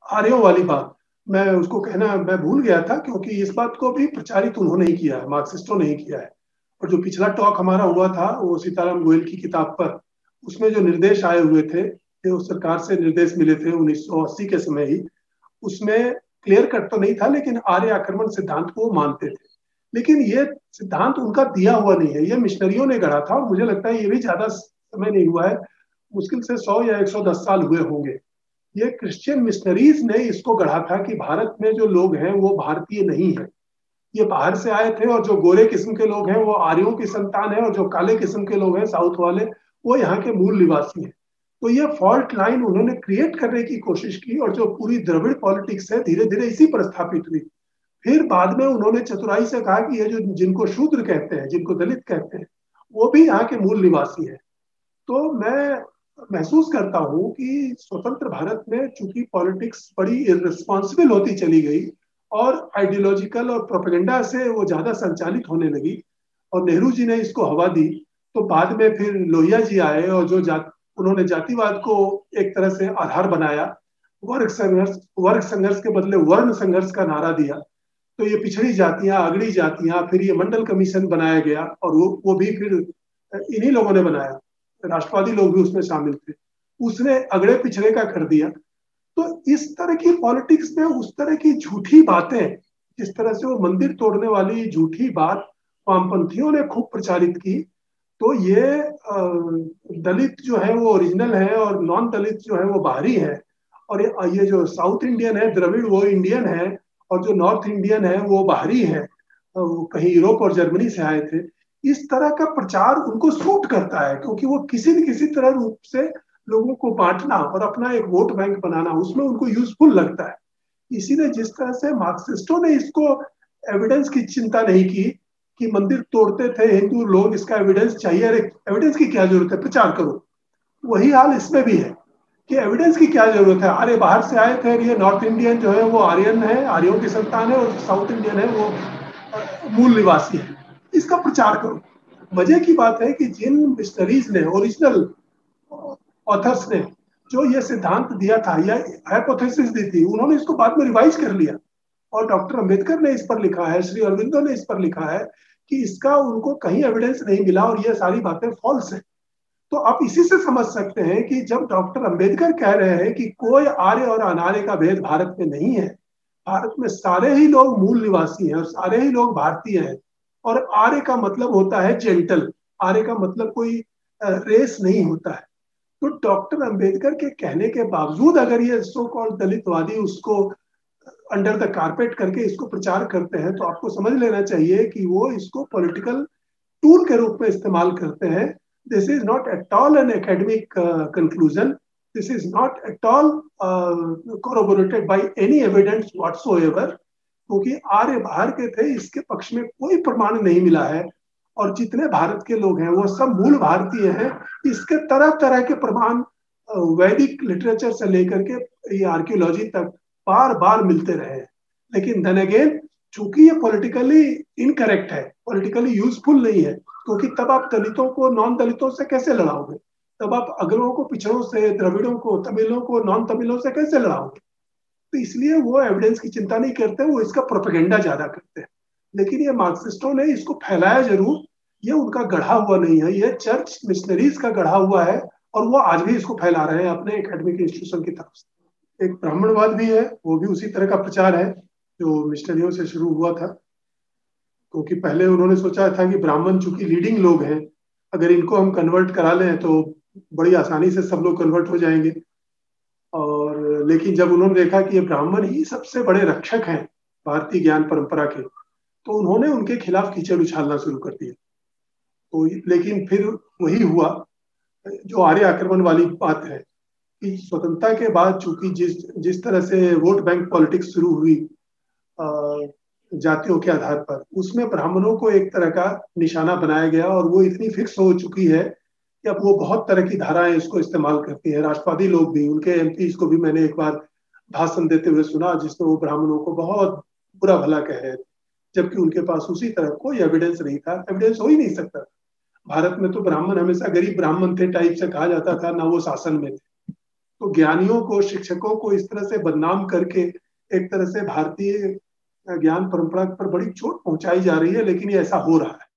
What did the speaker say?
आर्यों वाली बात, मैं उसको कहना मैं भूल गया था, क्योंकि इस बात को भी प्रचारित उन्होंने ही किया है, मार्क्सिस्टों ने ही किया है। और जो पिछला टॉक हमारा हुआ था वो सीताराम गोयल की किताब पर, उसमें जो निर्देश आए हुए थे, जो सरकार से निर्देश मिले थे 1980 के समय ही, उसमें क्लियर कट तो नहीं था, लेकिन आर्य आक्रमण सिद्धांत को वो मानते थे। लेकिन ये सिद्धांत उनका दिया हुआ नहीं है, ये मिशनरियों ने गढ़ा था, और मुझे लगता है ये भी ज्यादा समय नहीं हुआ है, मुश्किल से 100 या 110 साल हुए होंगे। ये क्रिश्चियन मिशनरीज ने इसको गढ़ा था कि भारत में जो लोग हैं वो भारतीय नहीं है, ये बाहर से आए थे, और जो गोरे किस्म के लोग हैं वो आर्यों की संतान है, और जो काले किस्म के लोग हैं साउथ वाले, वो यहाँ के मूल निवासी हैं। तो ये फॉल्ट लाइन उन्होंने क्रिएट करने की कोशिश की, और जो पूरी द्रविड़ पॉलिटिक्स है धीरे धीरे इसी पर स्थापित हुई। फिर बाद में उन्होंने चतुराई से कहा कि ये जो जिनको शूद्र कहते हैं, जिनको दलित कहते हैं, वो भी यहाँ के मूल निवासी है। तो मैं महसूस करता हूँ कि स्वतंत्र भारत में चूंकि पॉलिटिक्स बड़ी इररिस्पॉन्सिबल होती चली गई, और आइडियोलॉजिकल और प्रोपेगेंडा से वो ज्यादा संचालित होने लगी, और नेहरू जी ने इसको हवा दी, तो बाद में फिर लोहिया जी आए, और जो उन्होंने जातिवाद को एक तरह से आधार बनाया, वर्ग संघर्ष के बदले वर्ण संघर्ष का नारा दिया। तो ये पिछड़ी जातियां, अगड़ी जातियां, फिर ये मंडल कमीशन बनाया गया, और वो भी फिर इन्हीं लोगों ने बनाया, राष्ट्रवादी लोग भी उसमें शामिल थे, उसने अगड़े पिछड़े का कर दिया। तो इस तरह की पॉलिटिक्स में उस तरह की झूठी बातें, जिस तरह से वो मंदिर तोड़ने वाली झूठी बात वामपंथियों ने खूब प्रचारित की, तो ये दलित जो है वो ओरिजिनल है, और नॉन दलित जो है वो बाहरी है, और ये जो साउथ इंडियन है द्रविड़ वो इंडियन है, और जो नॉर्थ इंडियन है वो बाहरी है, वो कहीं यूरोप और जर्मनी से आए थे। इस तरह का प्रचार उनको सूट करता है, क्योंकि वो किसी न किसी तरह रूप से लोगों को बांटना और अपना एक वोट बैंक बनाना उसमें उनको यूजफुल लगता है। इसीलिए जिस तरह से मार्क्सिस्टों ने इसको एविडेंस की चिंता नहीं की कि मंदिर तोड़ते थे हिंदू लोग, इसका एविडेंस चाहिए, अरे एविडेंस की क्या जरूरत है, प्रचार करो। वही हाल इसमें भी है कि एविडेंस की क्या जरूरत है, अरे बाहर से आए थे, ये नॉर्थ इंडियन जो है वो आर्यन है, आर्यों की संतान है, और साउथ इंडियन है वो मूल निवासी है, इसका प्रचार करो। मजे की बात है कि जिन मिशनरीज ने, ओरिजिनल ऑथर्स ने जो ये सिद्धांत दिया था या हाइपोथेसिस दी थी, उन्होंने इसको बाद में रिवाइज कर लिया, और डॉक्टर अंबेडकर ने इस पर लिखा है, श्री अरविंदो ने इस पर लिखा है कि इसका उनको कहीं एविडेंस नहीं मिला, और ये सारी बातें फॉल्स है। तो आप इसी से समझ सकते हैं कि जब डॉक्टर अंबेडकर कह रहे हैं कि कोई आर्य और अनार्य का भेद भारत में नहीं है, भारत में सारे ही लोग मूल निवासी हैं और सारे ही लोग भारतीय हैं, और आर्य का मतलब होता है जेंटल, आर्य का मतलब कोई रेस नहीं होता है। तो डॉक्टर अंबेडकर के कहने के बावजूद अगर ये सो कॉल्ड दलितवादी उसको अंडर द कारपेट करके इसको प्रचार करते हैं, तो आपको समझ लेना चाहिए कि वो इसको पॉलिटिकल टूल के रूप में इस्तेमाल करते हैं। This is not at all an academic conclusion, this is not at all corroborated by any evidence whatsoever, क्योंकि आर्य बाहर के थे इसके पक्ष में कोई प्रमाण नहीं मिला है, और जितने भारत के लोग हैं वो सब मूल भारतीय हैं। इसके तरह तरह के प्रमाण वैदिक लिटरेचर से लेकर के ये आर्कियोलॉजी तक बार बार मिलते रहे। लेकिन देन अगेन, चूंकि ये पॉलिटिकली इनकरेक्ट है, पॉलिटिकली यूजफुल नहीं है, क्योंकि तब आप दलितों को नॉन दलितों से कैसे लड़ाओगे, तब आप अगरों को पिछड़ों से, द्रविड़ों को, तमिलों को नॉन तमिलों से कैसे लड़ाओगे। तो इसलिए वो एविडेंस की चिंता नहीं करते, वो इसका प्रोपेगेंडा ज्यादा करते हैं। लेकिन ये मार्क्सिस्टों ने इसको फैलाया जरूर, ये उनका गढ़ा हुआ नहीं है, ये चर्च मिशनरीज का गढ़ा हुआ है, और वो आज भी इसको फैला रहे हैं अपने एकेडमिक इंस्टीट्यूशन की तरफ से। एक ब्राह्मणवाद भी है, वो भी उसी तरह का प्रचार है जो मिशनरियों से शुरू हुआ था, क्योंकि पहले उन्होंने सोचा था कि ब्राह्मण चूंकि लीडिंग लोग हैं, अगर इनको हम कन्वर्ट करा लें तो बड़ी आसानी से सब लोग कन्वर्ट हो जाएंगे। और लेकिन जब उन्होंने देखा कि ये ब्राह्मण ही सबसे बड़े रक्षक हैं भारतीय ज्ञान परंपरा के, तो उन्होंने उनके खिलाफ कीचड़ उछालना शुरू कर दिया। तो लेकिन फिर वही हुआ जो आर्य आक्रमण वाली बात है कि स्वतंत्रता के बाद चूंकि जिस जिस तरह से वोट बैंक पॉलिटिक्स शुरू हुई जातियों के आधार पर, उसमें ब्राह्मणों को एक तरह का निशाना बनाया गया, और वो इतनी फिक्स हो चुकी है कि अब वो बहुत तरह की धाराएं इसको इस्तेमाल करती है। राष्ट्रवादी लोग भी, उनके एमपी को भी मैंने एक बार भाषण देते हुए सुना जिसमें वो ब्राह्मणों को बहुत बुरा भला कह रहे थे, जबकि उनके पास उसी तरह कोई एविडेंस नहीं था, एविडेंस हो ही नहीं सकता। भारत में तो ब्राह्मण हमेशा गरीब ब्राह्मण थे टाइप से कहा जाता था, ना वो शासन में थे। तो ज्ञानियों को, शिक्षकों को इस तरह से बदनाम करके एक तरह से भारतीय ज्ञान परंपरा पर बड़ी चोट पहुंचाई जा रही है, लेकिन ये ऐसा हो रहा है।